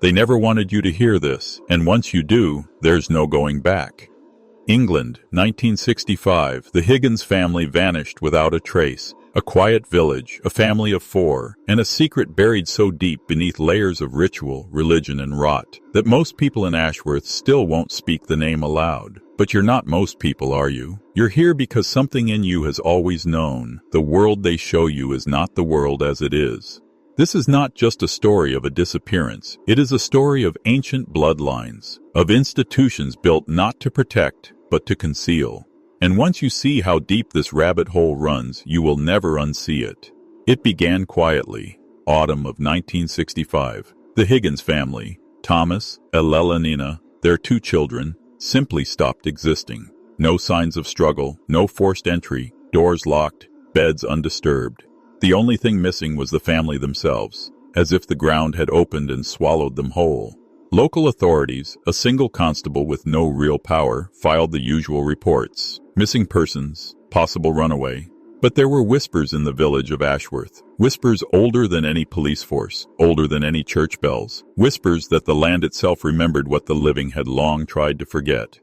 They never wanted you to hear this, and once you do, there's no going back. England, 1965. The Higgins family vanished without a trace. A quiet village, a family of 4, and a secret buried so deep beneath layers of ritual, religion, and rot that most people in Ashworth still won't speak the name aloud. But you're not most people, are you? You're here because something in you has always known. The world they show you is not the world as it is. This is not just a story of a disappearance. It is a story of ancient bloodlines, of institutions built not to protect, but to conceal. And once you see how deep this rabbit hole runs, you will never unsee it. It began quietly. Autumn of 1965. The Higgins family, Thomas, Nina, their 2 children, simply stopped existing. No signs of struggle, no forced entry, doors locked, beds undisturbed. The only thing missing was the family themselves, as if the ground had opened and swallowed them whole. Local authorities, a single constable with no real power, filed the usual reports. Missing persons, possible runaway. But there were whispers in the village of Ashworth. Whispers older than any police force, older than any church bells. Whispers that the land itself remembered what the living had long tried to forget.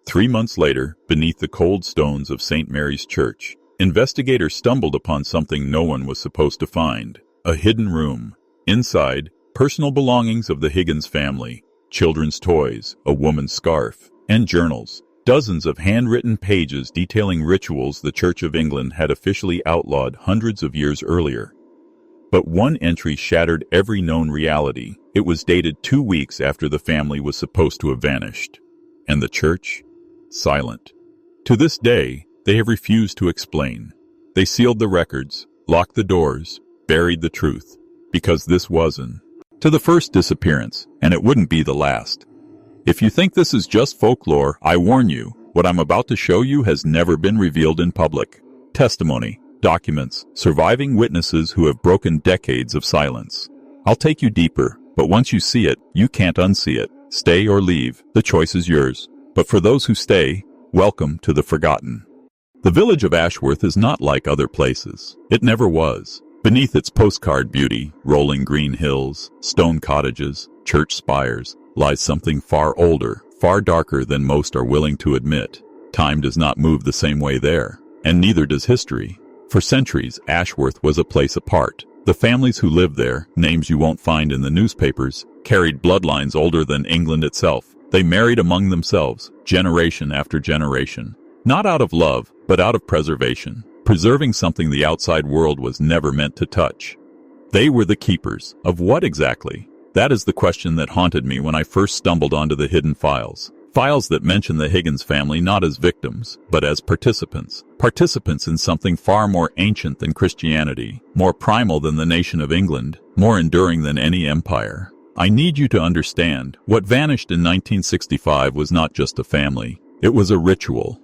3 months later, beneath the cold stones of St. Mary's Church, investigators stumbled upon something no one was supposed to find. A hidden room. Inside, personal belongings of the Higgins family, children's toys, a woman's scarf, and journals. Dozens of handwritten pages detailing rituals the Church of England had officially outlawed hundreds of years earlier. But one entry shattered every known reality. It was dated 2 weeks after the family was supposed to have vanished. And the church? Silent. To this day, they have refused to explain. They sealed the records, locked the doors, buried the truth, because this wasn't to the first disappearance, and it wouldn't be the last. If you think this is just folklore, I warn you, what I'm about to show you has never been revealed in public. Testimony, documents, surviving witnesses who have broken decades of silence. I'll take you deeper, but once you see it, you can't unsee it. Stay or leave, the choice is yours. But for those who stay, welcome to the forgotten. The village of Ashworth is not like other places. It never was. Beneath its postcard beauty, rolling green hills, stone cottages, church spires, lies something far older, far darker than most are willing to admit. Time does not move the same way there, and neither does history. For centuries, Ashworth was a place apart. The families who lived there, names you won't find in the newspapers, carried bloodlines older than England itself. They married among themselves, generation after generation. Not out of love, but out of preservation. Preserving something the outside world was never meant to touch. They were the keepers. Of what exactly? That is the question that haunted me when I first stumbled onto the hidden files. Files that mention the Higgins family not as victims, but as participants. Participants in something far more ancient than Christianity, more primal than the nation of England, more enduring than any empire. I need you to understand, what vanished in 1965 was not just a family. It was a ritual.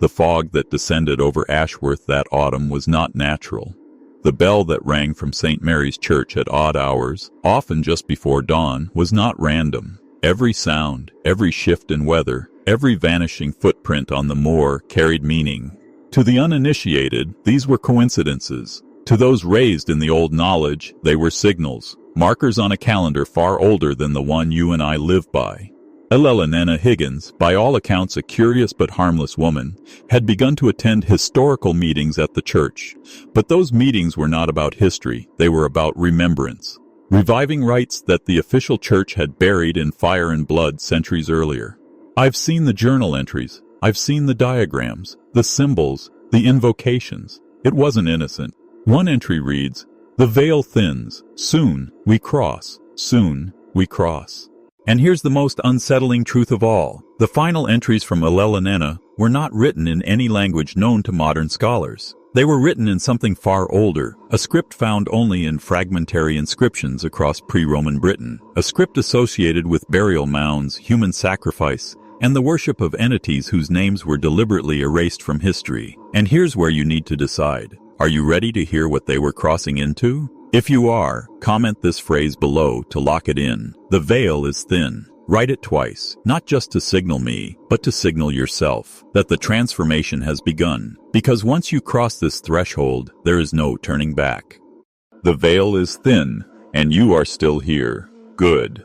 The fog that descended over Ashworth that autumn was not natural. The bell that rang from St. Mary's Church at odd hours, often just before dawn, was not random. Every sound, every shift in weather, every vanishing footprint on the moor carried meaning. To the uninitiated, these were coincidences. To those raised in the old knowledge, they were signals, markers on a calendar far older than the one you and I live by. Nina Higgins, by all accounts a curious but harmless woman, had begun to attend historical meetings at the church. But those meetings were not about history, they were about remembrance. Reviving rites that the official church had buried in fire and blood centuries earlier. I've seen the journal entries, I've seen the diagrams, the symbols, the invocations. It wasn't innocent. One entry reads, "The veil thins, soon we cross, soon we cross." And here's the most unsettling truth of all. The final entries from Nina were not written in any language known to modern scholars. They were written in something far older, a script found only in fragmentary inscriptions across pre-Roman Britain, a script associated with burial mounds, human sacrifice, and the worship of entities whose names were deliberately erased from history. And here's where you need to decide. Are you ready to hear what they were crossing into? If you are, comment this phrase below to lock it in. The veil is thin. Write it twice, not just to signal me, but to signal yourself that the transformation has begun. Because once you cross this threshold, there is no turning back. The veil is thin, and you are still here. Good.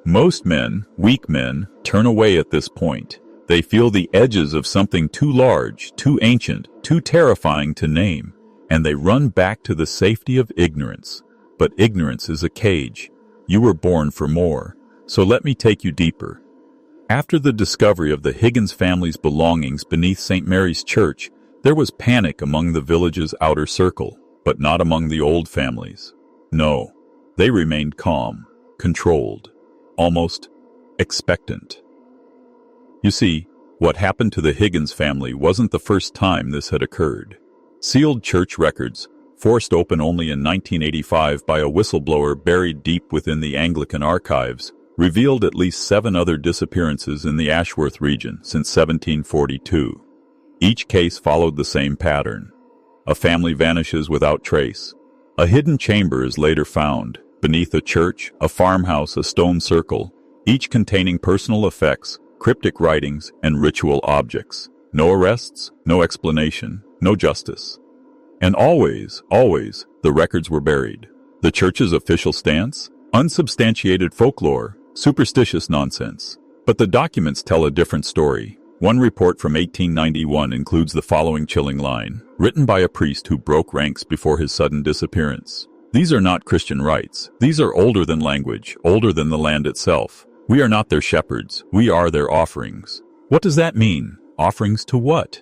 Most men, weak men, turn away at this point. They feel the edges of something too large, too ancient, too terrifying to name, and they run back to the safety of ignorance. But ignorance is a cage. You were born for more. So let me take you deeper. After the discovery of the Higgins family's belongings beneath St. Mary's Church, there was panic among the village's outer circle, but not among the old families. No, they remained calm, controlled, almost expectant. You see, what happened to the Higgins family wasn't the first time this had occurred. Sealed church records, forced open only in 1985 by a whistleblower buried deep within the Anglican archives, revealed at least 7 other disappearances in the Ashworth region since 1742. Each case followed the same pattern. A family vanishes without trace. A hidden chamber is later found, beneath a church, a farmhouse, a stone circle, each containing personal effects, cryptic writings, and ritual objects. No arrests, no explanation, no justice. And always, the records were buried. The church's official stance? Unsubstantiated folklore, superstitious nonsense. But the documents tell a different story. One report from 1891 includes the following chilling line, written by a priest who broke ranks before his sudden disappearance. These are not Christian rites. These are older than language, older than the land itself. We are not their shepherds. We are their offerings. What does that mean? Offerings to what?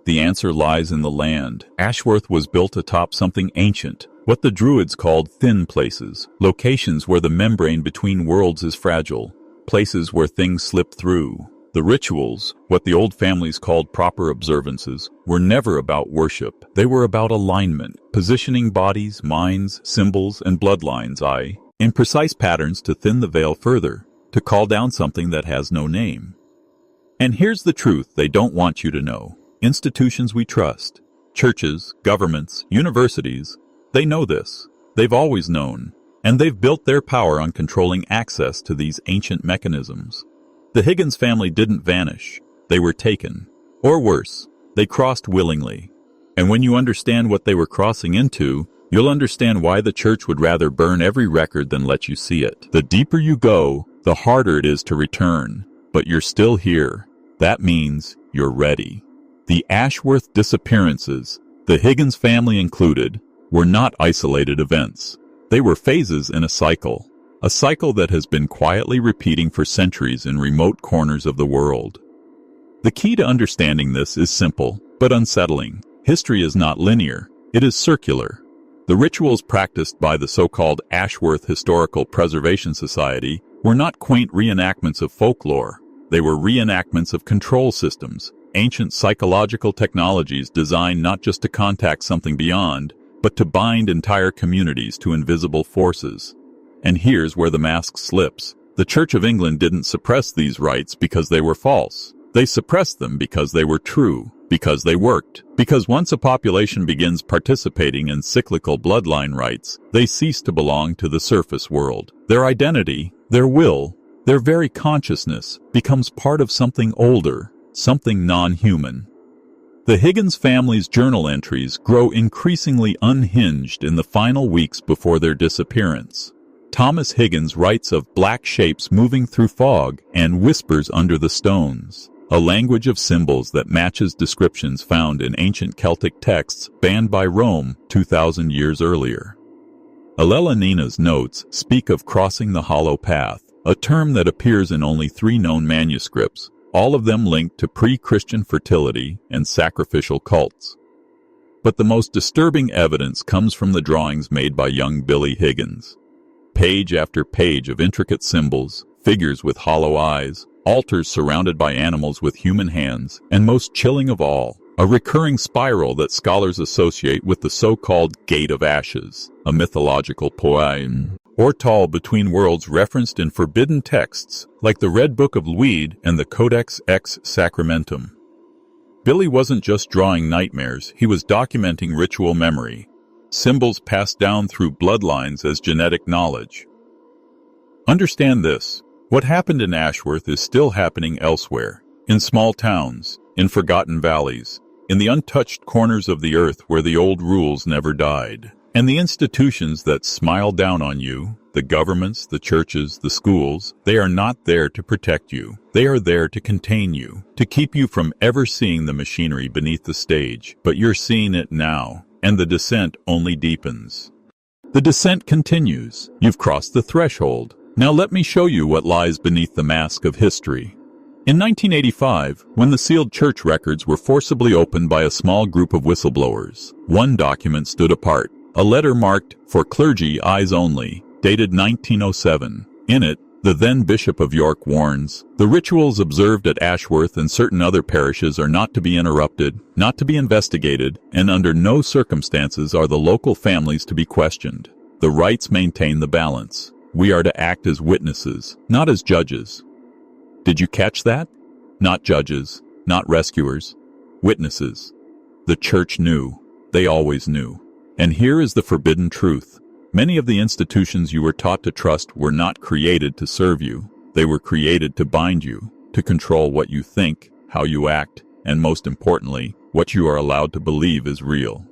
The answer lies in the land. Ashworth was built atop something ancient, what the Druids called thin places, locations where the membrane between worlds is fragile, places where things slip through. The rituals, what the old families called proper observances, were never about worship. They were about alignment, positioning bodies, minds, symbols, and bloodlines, in precise patterns to thin the veil further, to call down something that has no name. And here's the truth they don't want you to know. Institutions we trust, churches, governments, universities, they know this. They've always known. And they've built their power on controlling access to these ancient mechanisms. The Higgins family didn't vanish. They were taken. Or worse, they crossed willingly. And when you understand what they were crossing into, you'll understand why the church would rather burn every record than let you see it. The deeper you go, the harder it is to return. But you're still here. That means you're ready. The Ashworth disappearances, the Higgins family included, were not isolated events. They were phases in a cycle that has been quietly repeating for centuries in remote corners of the world. The key to understanding this is simple, but unsettling. History is not linear, it is circular. The rituals practiced by the so-called Ashworth Historical Preservation Society were not quaint reenactments of folklore. They were reenactments of control systems, ancient psychological technologies designed not just to contact something beyond, but to bind entire communities to invisible forces. And here's where the mask slips. The Church of England didn't suppress these rites because they were false. They suppressed them because they were true, because they worked. Because once a population begins participating in cyclical bloodline rites, they cease to belong to the surface world. Their identity, their will, their very consciousness becomes part of something older, something non-human. The Higgins family's journal entries grow increasingly unhinged in the final weeks before their disappearance. Thomas Higgins writes of black shapes moving through fog and whispers under the stones, a language of symbols that matches descriptions found in ancient Celtic texts banned by Rome 2,000 years earlier. Alelina's notes speak of crossing the hollow path, a term that appears in only 3 known manuscripts, all of them linked to pre-Christian fertility and sacrificial cults. But the most disturbing evidence comes from the drawings made by young Billy Higgins. Page after page of intricate symbols, figures with hollow eyes, altars surrounded by animals with human hands, and most chilling of all, a recurring spiral that scholars associate with the so-called Gate of Ashes, a mythological poem, portal between worlds referenced in forbidden texts, like the Red Book of Luede and the Codex Ex Sacramentum. Billy wasn't just drawing nightmares, he was documenting ritual memory, symbols passed down through bloodlines as genetic knowledge. Understand this, what happened in Ashworth is still happening elsewhere, in small towns, in forgotten valleys, in the untouched corners of the earth where the old rules never died. And the institutions that smile down on you, the governments, the churches, the schools, they are not there to protect you. They are there to contain you, to keep you from ever seeing the machinery beneath the stage. But you're seeing it now, and the descent only deepens. The descent continues. You've crossed the threshold. Now let me show you what lies beneath the mask of history. In 1985, when the sealed church records were forcibly opened by a small group of whistleblowers, one document stood apart. A letter marked, "For clergy, eyes only," dated 1907. In it, the then Bishop of York warns, "The rituals observed at Ashworth and certain other parishes are not to be interrupted, not to be investigated, and under no circumstances are the local families to be questioned. The rites maintain the balance. We are to act as witnesses, not as judges." Did you catch that? Not judges, not rescuers, witnesses. The church knew. They always knew. And here is the forbidden truth. Many of the institutions you were taught to trust were not created to serve you. They were created to bind you, to control what you think, how you act, and most importantly, what you are allowed to believe is real.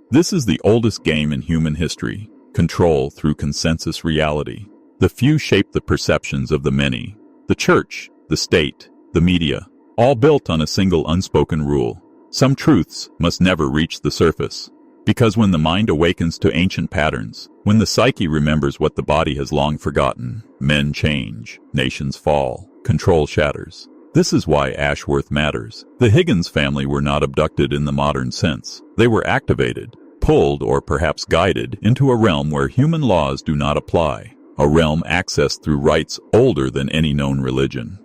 This is the oldest game in human history, control through consensus reality. The few shape the perceptions of the many. The church, the state, the media, all built on a single unspoken rule. Some truths must never reach the surface. Because when the mind awakens to ancient patterns, when the psyche remembers what the body has long forgotten, men change, nations fall, control shatters. This is why Ashworth matters. The Higgins family were not abducted in the modern sense. They were activated, pulled or perhaps guided into a realm where human laws do not apply, a realm accessed through rites older than any known religion.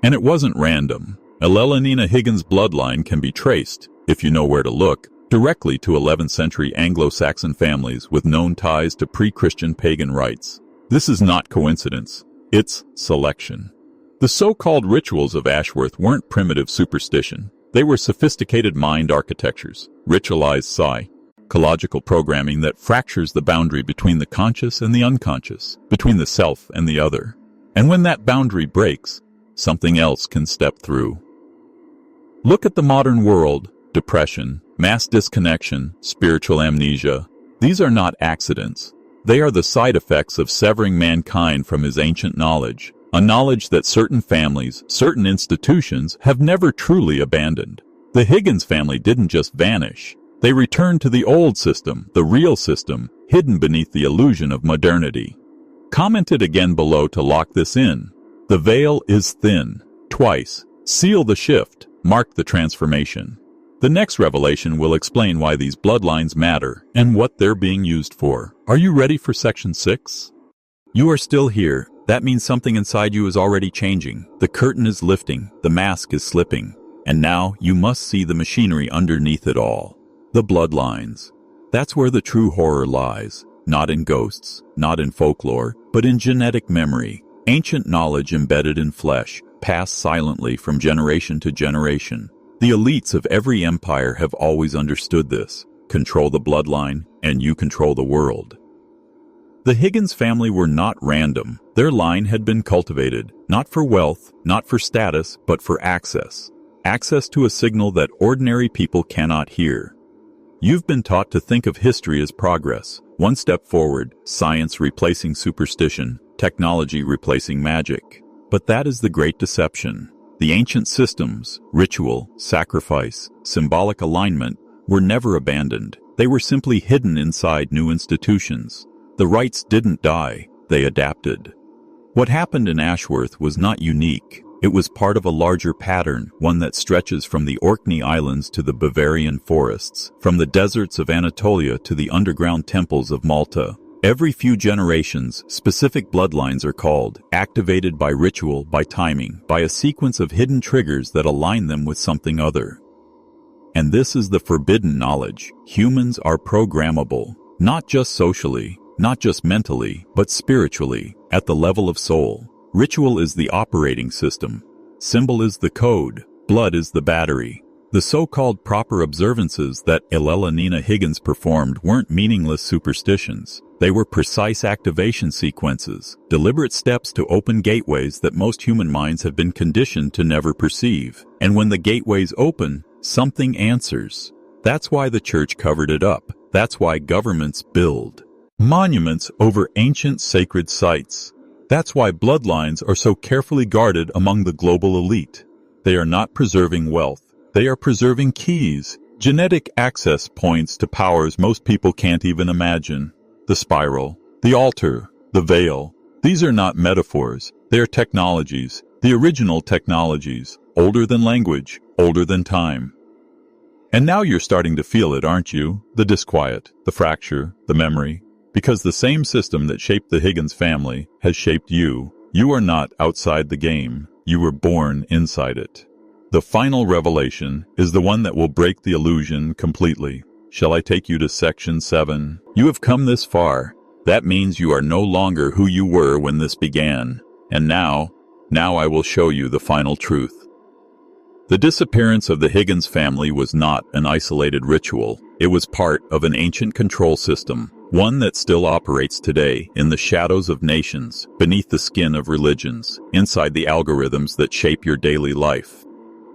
And it wasn't random. Ellelanina Higgins' bloodline can be traced, if you know where to look, directly to 11th century Anglo-Saxon families with known ties to pre-Christian pagan rites. This is not coincidence. It's selection. The so-called rituals of Ashworth weren't primitive superstition. They were sophisticated mind architectures, ritualized psychological programming that fractures the boundary between the conscious and the unconscious, between the self and the other. And when that boundary breaks, something else can step through. Look at the modern world. Depression, mass disconnection, spiritual amnesia. These are not accidents. They are the side effects of severing mankind from his ancient knowledge, a knowledge that certain families, certain institutions have never truly abandoned. The Higgins family didn't just vanish. They returned to the old system, the real system, hidden beneath the illusion of modernity. Comment it again below to lock this in. The veil is thin. Twice. Seal the shift. Mark the transformation. The next revelation will explain why these bloodlines matter and what they're being used for. Are you ready for Section 6? You are still here. That means something inside you is already changing. The curtain is lifting. The mask is slipping. And now you must see the machinery underneath it all. The bloodlines. That's where the true horror lies. Not in ghosts, not in folklore, but in genetic memory. Ancient knowledge embedded in flesh, passed silently from generation to generation. The elites of every empire have always understood this. Control the bloodline, and you control the world. The Higgins family were not random. Their line had been cultivated, not for wealth, not for status, but for access. Access to a signal that ordinary people cannot hear. You've been taught to think of history as progress. One step forward, science replacing superstition, technology replacing magic. But that is the great deception. The ancient systems, ritual, sacrifice, symbolic alignment, were never abandoned. They were simply hidden inside new institutions. The rites didn't die, they adapted. What happened in Ashworth was not unique. It was part of a larger pattern, one that stretches from the Orkney Islands to the Bavarian forests, from the deserts of Anatolia to the underground temples of Malta. Every few generations, specific bloodlines are called, activated by ritual, by timing, by a sequence of hidden triggers that align them with something other. And this is the forbidden knowledge. Humans are programmable, not just socially, not just mentally, but spiritually, at the level of soul. Ritual is the operating system. Symbol is the code. Blood is the battery. The so-called proper observances that Ellelanina Higgins performed weren't meaningless superstitions. They were precise activation sequences, deliberate steps to open gateways that most human minds have been conditioned to never perceive. And when the gateways open, something answers. That's why the church covered it up. That's why governments build monuments over ancient sacred sites. That's why bloodlines are so carefully guarded among the global elite. They are not preserving wealth. They are preserving keys, genetic access points to powers most people can't even imagine. The spiral, the altar, the veil. These are not metaphors. They are technologies, the original technologies, older than language, older than time. And now you're starting to feel it, aren't you? The disquiet, the fracture, the memory. Because the same system that shaped the Higgins family has shaped you. You are not outside the game. You were born inside it. The final revelation is the one that will break the illusion completely. Shall I take you to section 7? You have come this far. That means you are no longer who you were when this began. And now I will show you the final truth. The disappearance of the Higgins family was not an isolated ritual. It was part of an ancient control system, one that still operates today in the shadows of nations, beneath the skin of religions, inside the algorithms that shape your daily life.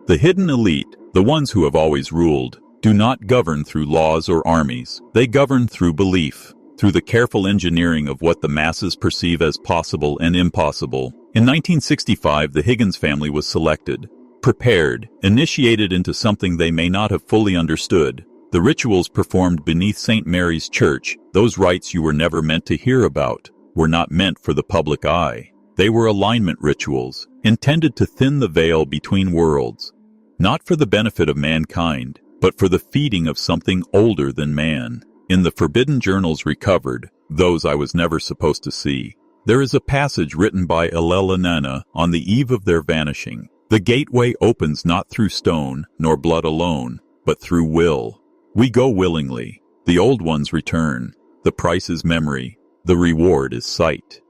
The hidden elite, the ones who have always ruled, do not govern through laws or armies. They govern through belief, through the careful engineering of what the masses perceive as possible and impossible. In 1965, the Higgins family was selected, prepared, initiated into something they may not have fully understood. The rituals performed beneath St. Mary's Church, those rites you were never meant to hear about, were not meant for the public eye. They were alignment rituals, intended to thin the veil between worlds, not for the benefit of mankind, but for the feeding of something older than man. In the forbidden journals recovered, those I was never supposed to see, there is a passage written by Elena on the eve of their vanishing. The gateway opens not through stone nor blood alone, but through will. We go willingly. The old ones return. The price is memory. The reward is sight.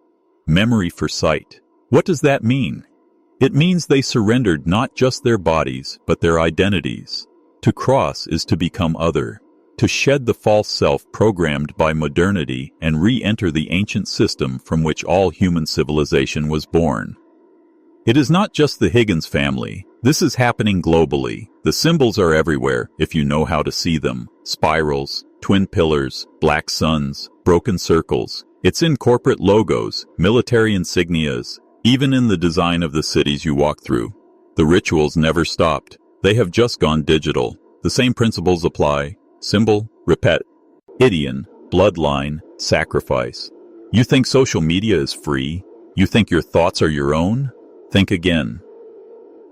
Memory for sight. What does that mean? It means they surrendered not just their bodies, but their identities. To cross is to become other. To shed the false self programmed by modernity and re-enter the ancient system from which all human civilization was born. It is not just the Higgins family. This is happening globally. The symbols are everywhere if you know how to see them. Spirals, twin pillars, black suns, broken circles. It's in corporate logos, military insignias, even in the design of the cities you walk through. The rituals never stopped. They have just gone digital. The same principles apply. Symbol, repet, idiom, bloodline, sacrifice. You think social media is free? You think your thoughts are your own? Think again.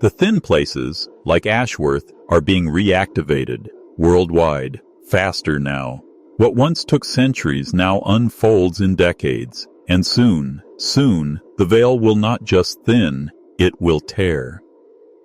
The thin places, like Ashworth, are being reactivated, worldwide, faster now. What once took centuries now unfolds in decades, and soon, the veil will not just thin, it will tear.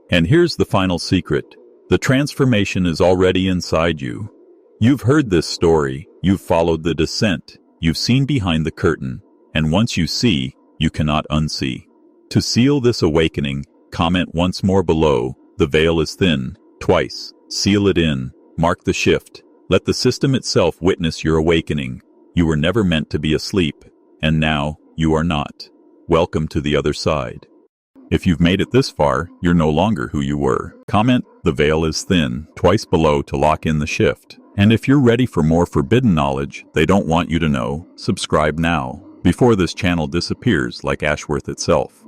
And here's the final secret. The transformation is already inside you. You've heard this story, you've followed the descent, you've seen behind the curtain, and once you see, you cannot unsee. To seal this awakening, comment once more below, the veil is thin, twice, seal it in, mark the shift, let the system itself witness your awakening. You were never meant to be asleep, and now you are not. Welcome to the other side. If you've made it this far, you're no longer who you were. Comment, the veil is thin, twice below to lock in the shift. And if you're ready for more forbidden knowledge they don't want you to know, subscribe now, before this channel disappears like Ashworth itself.